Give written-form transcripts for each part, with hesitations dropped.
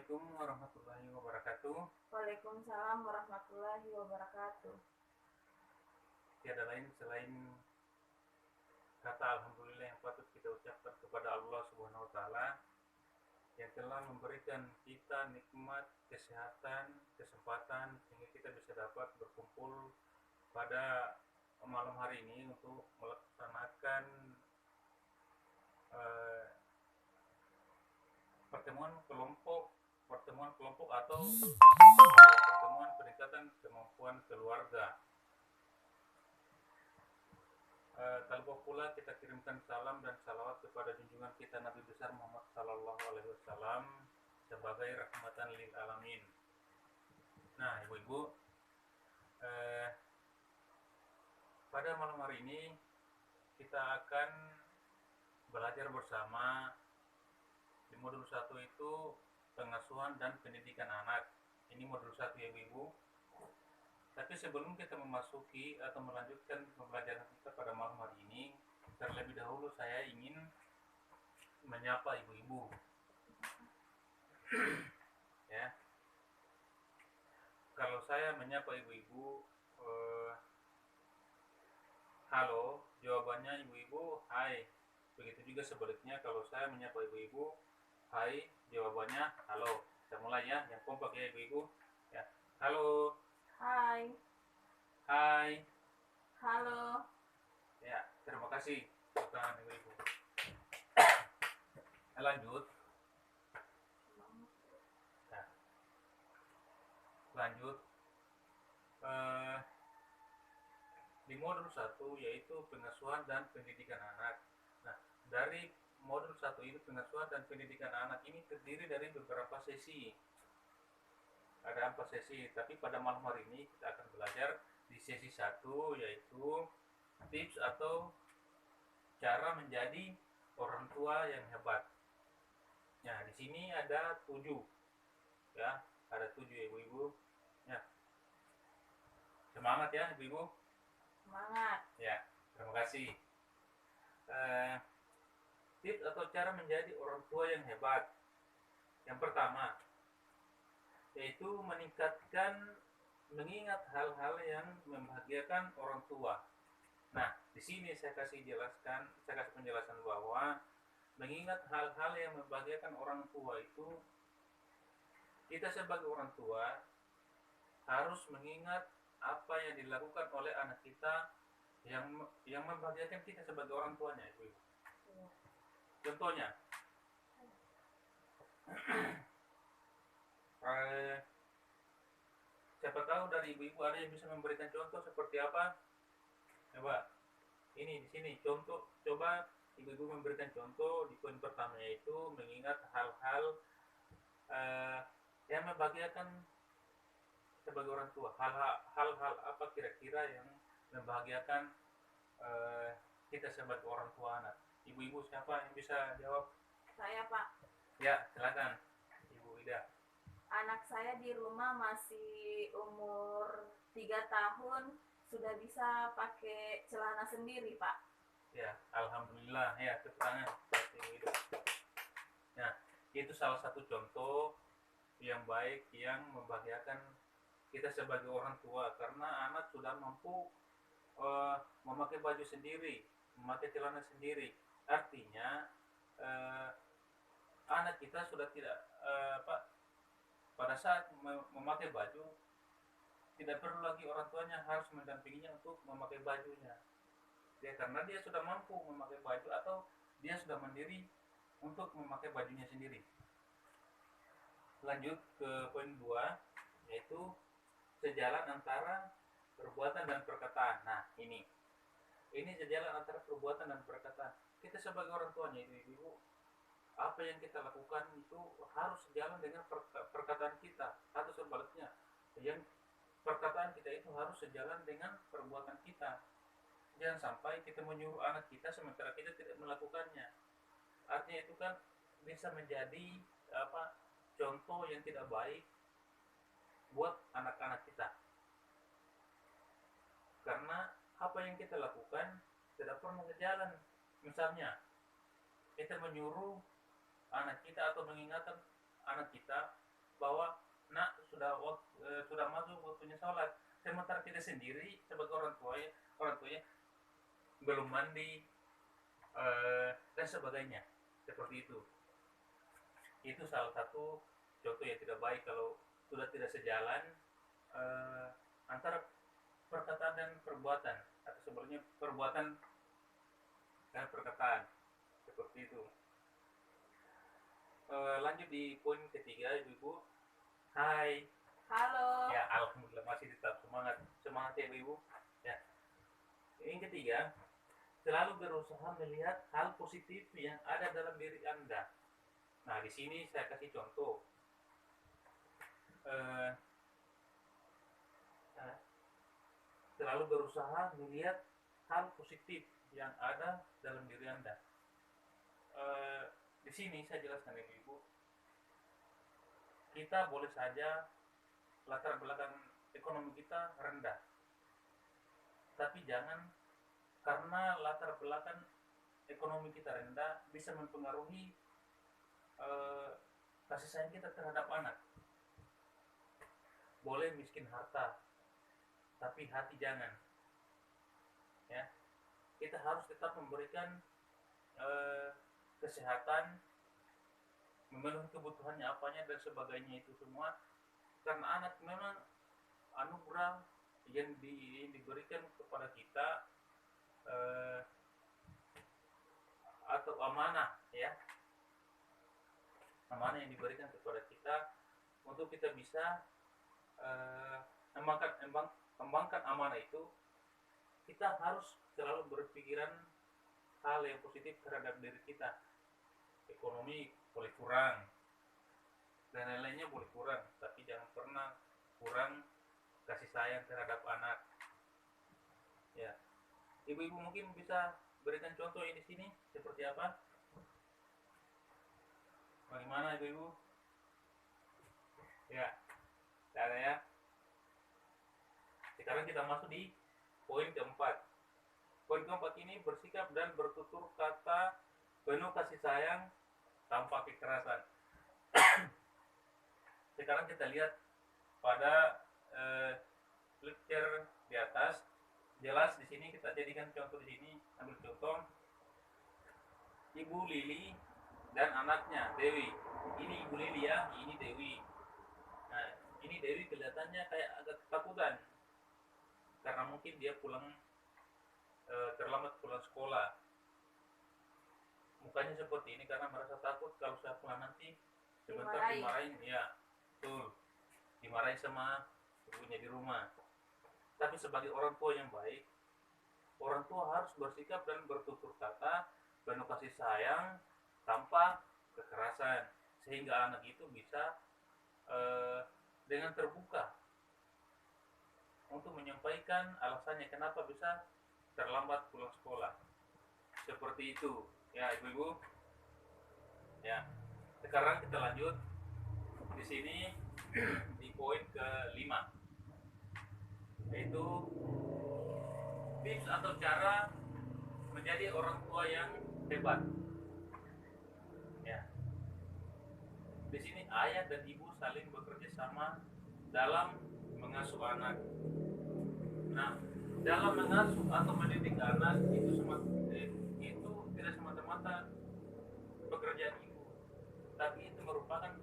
Assalamualaikum warahmatullahi wabarakatuh. Waalaikumsalam warahmatullahi wabarakatuh. Tiada lain selain kata alhamdulillah yang patut kita ucapkan kepada Allah Subhanahu wa taala yang telah memberikan kita nikmat kesehatan, kesempatan sehingga kita bisa dapat berkumpul pada malam hari ini untuk melaksanakan eh, pertemuan kelompok atau pertemuan peningkatan kemampuan keluarga. Tanpa pula kita kirimkan salam dan salawat kepada junjungan kita Nabi besar Muhammad Sallallahu Alaihi Wasallam sebagai rahmatan lil alamin. Nah, ibu-ibu, pada malam hari ini kita akan belajar bersama di modul 1 itu pengasuhan dan pendidikan anak. Ini modul 1 ya ibu-ibu. Tapi sebelum kita memasuki atau melanjutkan pembelajaran kita pada malam hari ini, terlebih dahulu saya ingin menyapa ibu-ibu. Ya. Kalau saya menyapa ibu-ibu, halo, jawabannya ibu-ibu, hai. Begitu juga sebaliknya kalau saya menyapa ibu-ibu, hai, jawabannya halo. Kita mulai ya, yang kompak ya ibu-ibu. Ya. Halo. Hai. Hai. Halo. Ya, terima kasih tangan ibu-ibu. Lanjut. Nah, lanjut. Di modul 1 yaitu pengasuhan dan pendidikan anak. Nah, dari modul 1 ini pengasuhan dan pendidikan anak ini terdiri dari beberapa sesi. Ada 4 sesi, tapi pada malam hari ini kita akan belajar di sesi 1 yaitu tips atau cara menjadi orang tua yang hebat. Nah, di sini ada 7. Ya, ada 7 ya ibu-ibu. Ya. Semangat ya ibu-ibu. Semangat. Ya, terima kasih. Tips atau cara menjadi orang tua yang hebat. Yang pertama, yaitu mengingat hal-hal yang membahagiakan orang tua. Nah, di sini saya kasih penjelasan bahwa mengingat hal-hal yang membahagiakan orang tua itu, kita sebagai orang tua harus mengingat apa yang dilakukan oleh anak kita yang membahagiakan kita sebagai orang tuanya, ibu. Contohnya, siapa tahu dari ibu-ibu ada yang bisa memberikan contoh seperti apa? Coba, ini di sini contoh. Coba ibu-ibu memberikan contoh di poin pertama, yaitu mengingat hal-hal yang membahagiakan sebagai orang tua. Hal-hal apa kira-kira yang membahagiakan kita sebagai orang tua anak? Ibu-ibu siapa yang bisa jawab? Saya, Pak. Ya, silakan Ibu Ida. Anak saya di rumah masih umur 3 tahun, sudah bisa pakai celana sendiri, Pak. Ya, alhamdulillah. Ya, tepuk tangan. Nah, itu salah satu contoh yang baik yang membahagiakan kita sebagai orang tua, karena anak sudah mampu memakai baju sendiri, memakai celana sendiri. Artinya anak kita sudah tidak pada saat memakai baju tidak perlu lagi orang tuanya harus mendampinginya untuk memakai bajunya. Ya, karena dia sudah mampu memakai baju atau dia sudah mandiri untuk memakai bajunya sendiri. Lanjut ke poin 2, yaitu sejalan antara perbuatan dan perkataan. Nah, ini sejalan antara perbuatan dan perkataan. Kita sebagai orang tuanya, ibu-ibu, apa yang kita lakukan itu harus sejalan dengan perkataan kita, atau sebaliknya, yang perkataan kita itu harus sejalan dengan perbuatan kita. Jangan sampai kita menyuruh anak kita sementara kita tidak melakukannya. Artinya itu kan bisa menjadi contoh yang tidak baik buat anak-anak kita. Karena apa yang kita lakukan tidak pernah sejalan. Misalnya, kita menyuruh anak kita atau mengingatkan anak kita bahwa nak sudah masuk waktunya sholat, sementara kita sendiri sebagai orang tuanya belum mandi dan sebagainya seperti itu. Itu salah satu contoh yang tidak baik kalau sudah tidak sejalan antara perkataan dan perbuatan, atau sebenarnya perbuatan dan perkataan seperti itu. Lanjut di poin ketiga, ibu-ibu. Hai. Halo. Ya, alhamdulillah masih tetap semangat ya ibu. Ya. Yang ketiga, selalu berusaha melihat hal positif yang ada dalam diri Anda. Nah, di sini saya kasih contoh. Selalu berusaha melihat hal positif yang ada dalam diri Anda. Di sini saya jelaskan ibu, kita boleh saja latar belakang ekonomi kita rendah, tapi jangan karena latar belakang ekonomi kita rendah bisa mempengaruhi kasih sayang kita terhadap anak. Boleh miskin harta, tapi hati jangan. Ya, kita harus tetap memberikan kesehatan, memenuhi kebutuhannya apanya dan sebagainya itu semua, karena anak memang anugerah yang diberikan kepada kita atau amanah, ya, amanah yang diberikan kepada kita untuk kita bisa kembangkan amanah itu. Kita harus selalu berpikiran hal yang positif terhadap diri kita. Ekonomi boleh kurang dan lain-lainnya boleh kurang, tapi jangan pernah kurang kasih sayang terhadap anak. Ya, ibu-ibu mungkin bisa berikan contoh di sini seperti apa? Bagaimana ibu-ibu? Ya, ada ya. Sekarang kita masuk di poin keempat. Poin keempat ini bersikap dan bertutur kata penuh kasih sayang tanpa kekerasan. Sekarang kita lihat pada lecture di atas, jelas di sini kita jadikan contoh di sini, ambil contoh Ibu Lili dan anaknya Dewi. Ini Ibu Lili ya, ini Dewi. Nah, ini Dewi kelihatannya kayak agak ketakutan karena mungkin dia pulang terlambat pulang sekolah. Mukanya seperti ini karena merasa takut kalau saya pulang nanti sebentar dimarahin. Ya, betul, dimarahin sama ibunya di rumah. Tapi sebagai orang tua yang baik, orang tua harus bersikap dan bertutur kata penuh kasih sayang tanpa kekerasan, sehingga anak itu bisa dengan terbuka untuk menyampaikan alasannya kenapa bisa terlambat pulang sekolah. Seperti itu ya ibu-ibu. Ya, sekarang kita lanjut di sini di poin ke-5, yaitu tips atau cara menjadi orang tua yang hebat. Ya, di sini ayah dan ibu saling bekerja sama dalam mengasuh anak. Nah, dalam mengasuh atau mendidik anak itu tidak semata-mata pekerjaan ibu, tapi itu merupakan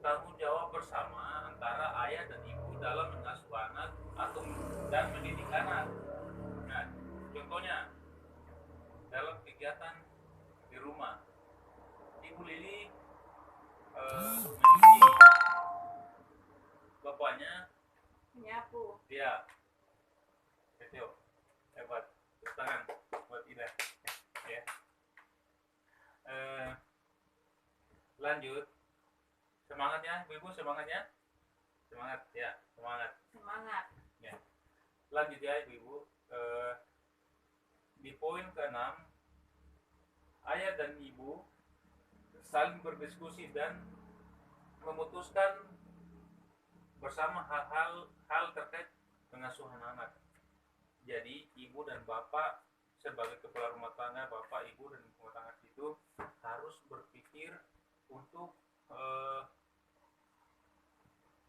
tanggung jawab bersama antara ayah dan ibu dalam mengasuh anak dan mendidik anak. Nah, contohnya dalam kegiatan di rumah, Ibu Lili mencuci, bapaknya menyapu. Dia Setio, hebat, tepuk tangan buat Ida. Ya. Lanjut, semangat ya ibu-ibu, semangat ya, semangat ya, semangat. Ya. Lanjut ya ibu-ibu, di poin ke-6, ayah dan ibu saling berdiskusi dan memutuskan bersama hal terkait pengasuhan anak. Jadi ibu dan bapak sebagai kepala rumah tangga, bapak, ibu dan rumah tangga itu harus berpikir untuk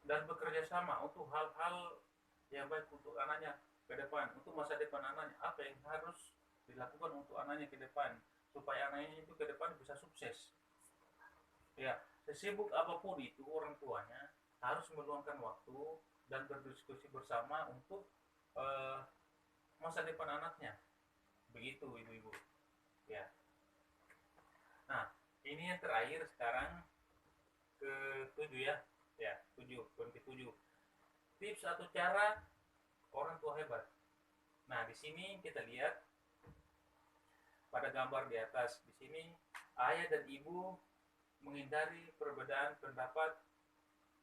dan bekerja sama untuk hal-hal yang baik untuk anaknya ke depan, untuk masa depan anaknya. Apa yang harus dilakukan untuk anaknya ke depan supaya anaknya itu ke depan bisa sukses. Ya, sesibuk apapun itu orang tuanya harus meluangkan waktu dan berdiskusi bersama untuk eh, masa depan anaknya. Begitu ibu-ibu. Ya. Nah, ini yang terakhir sekarang ke-7 ya. Ya, 7, poin ke-7. Tips atau cara orang tua hebat. Nah, di sini kita lihat pada gambar di atas. Di sini ayah dan ibu menghindari perbedaan pendapat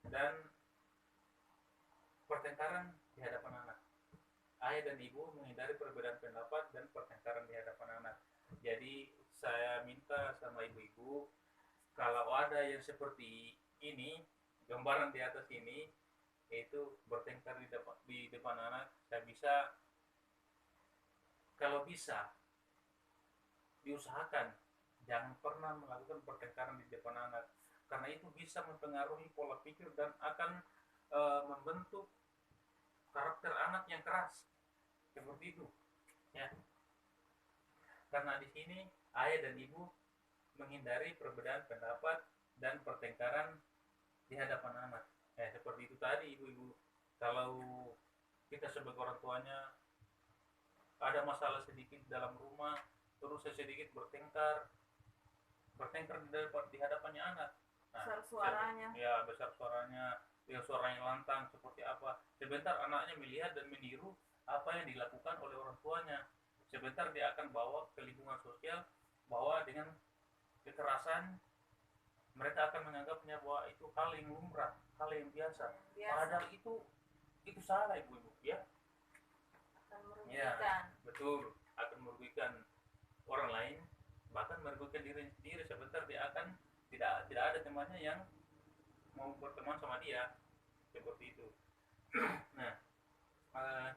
dan pertengkaran di hadapan anak. Ayah dan ibu menghindari perbedaan pendapat dan pertengkaran di hadapan anak. Jadi saya minta sama ibu-ibu, kalau ada yang seperti ini, gambaran di atas ini, yaitu bertengkar di depan anak, saya bisa, kalau bisa diusahakan jangan pernah melakukan pertengkaran di depan anak, karena itu bisa mempengaruhi pola pikir dan akan membentuk karakter anak yang keras seperti itu ya. Karena di sini ayah dan ibu menghindari perbedaan pendapat dan pertengkaran di hadapan anak. Seperti itu tadi ibu-ibu, kalau kita sebagai orang tuanya ada masalah sedikit dalam rumah, terus sedikit bertengkar di hadapannya anak. Nah, Besar suaranya. ya besar suaranya, ya suara yang lantang seperti apa. Sebentar anaknya melihat dan meniru apa yang dilakukan oleh orang tuanya. Sebentar dia akan bawa ke lingkungan sosial bahwa dengan kekerasan mereka akan menganggapnya bahwa itu hal yang lumrah, hal yang biasa. Padahal itu salah ibu-ibu ya. Akan Ya, merugikan. betul, akan merugikan orang lain, bahkan merugikan diri sendiri. Sebentar dia akan tidak ada temannya yang mau berteman sama dia seperti itu. Nah, eh,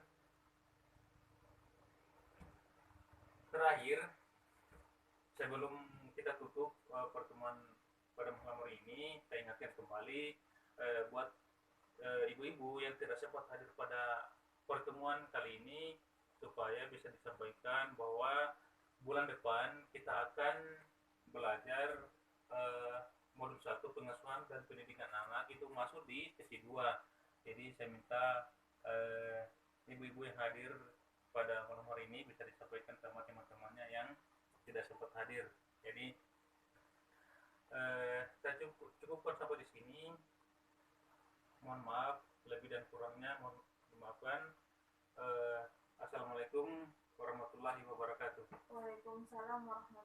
terakhir sebelum kita tutup pertemuan pada malam hari ini, saya ingatkan kembali buat ibu-ibu yang tidak sempat hadir pada pertemuan kali ini, supaya bisa disampaikan bahwa bulan depan kita akan belajar modul 1 pengasuhan dan pendidikan anak, itu masuk di sesi 2. Jadi saya minta ibu-ibu yang hadir pada malam hari ini bisa disampaikan sama teman-temannya yang tidak sempat hadir. Jadi saya cukupkan sampai di sini. Mohon maaf lebih dan kurangnya, mohon dimaafkan. Assalamualaikum warahmatullahi wabarakatuh. Waalaikumsalam warahmatullahi